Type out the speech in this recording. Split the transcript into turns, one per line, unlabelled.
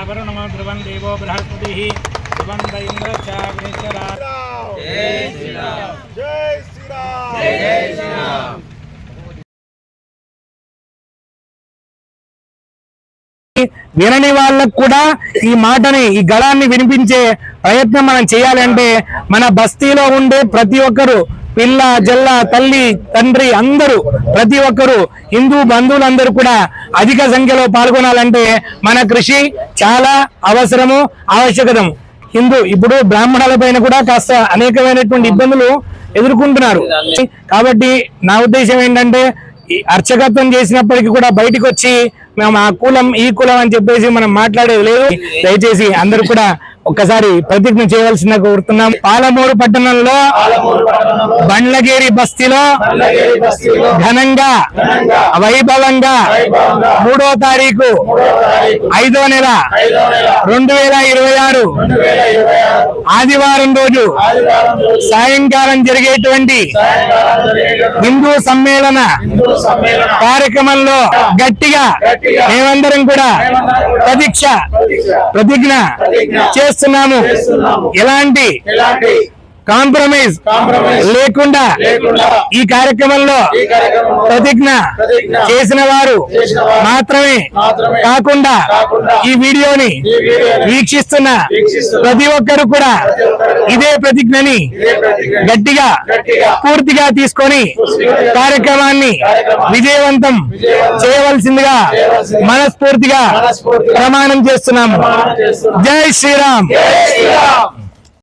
वरुणो ध्रुवं देवो बृहस्पतिः ध्रुवं इंद्रश्चाग्निश्चरा। जय श्री राम जय श्री राम जय श्री राम।
వినని వాళ్ళకు కూడా ఈ మాటని ఈ గళాన్ని వినిపించే ప్రయత్నం మనం చేయాలంటే మన బస్తీలో ఉండే ప్రతి ఒక్కరు పిల్ల జల్ల తల్లి తండ్రి అందరూ ప్రతి ఒక్కరు హిందూ బంధువులందరూ కూడా అధిక సంఖ్యలో పాల్గొనాలంటే మన కృషి చాలా అవసరము ఆవశ్యకతం. ఇప్పుడు బ్రాహ్మణుల పైన కూడా కాస్త అనేకమైనటువంటి ఇబ్బందులు ఎదుర్కొంటున్నారు. కాబట్టి నా ఉద్దేశం ఏంటంటే అర్చకత్వం చేసినప్పటికీ కూడా బయటకు వచ్చి మేము ఆ కులం ఈ కులం అని చెప్పేసి మనం మాట్లాడేది లేదు. దయచేసి అందరూ కూడా ఒక్కసారి ప్రతిజ్ఞ చేయవలసిందిగా కోరుతున్నాం. పాలమూరు పట్టణంలో బండ్లగేరి బస్తీలో ఘనంగా వైభవంగా 3వ తారీఖు 5వ నెల 2026 ఆదివారం రోజు సాయంకాలం జరిగేటువంటి హిందూ సమ్మేళన కార్యక్రమంలో గట్టిగా మేమందరం కూడా ప్రతిజ్ఞ చేస్తున్నాము. ఎలాంటి కాంప్రమైజ్ లేకుండా ఈ కార్యక్రమంలో ప్రతిజ్ఞ చేసిన వారు మాత్రమే కాకుండా ఈ వీడియోని వీక్షిస్తున్న ప్రతి ఒక్కరు కూడా ఇదే ప్రతిజ్ఞని గట్టిగా పూర్తిగా తీసుకొని కార్యక్రమాన్ని విజయవంతం చేయవలసిందిగా మనస్ఫూర్తిగా ప్రమాణం చేస్తున్నాము. జై శ్రీరామ్.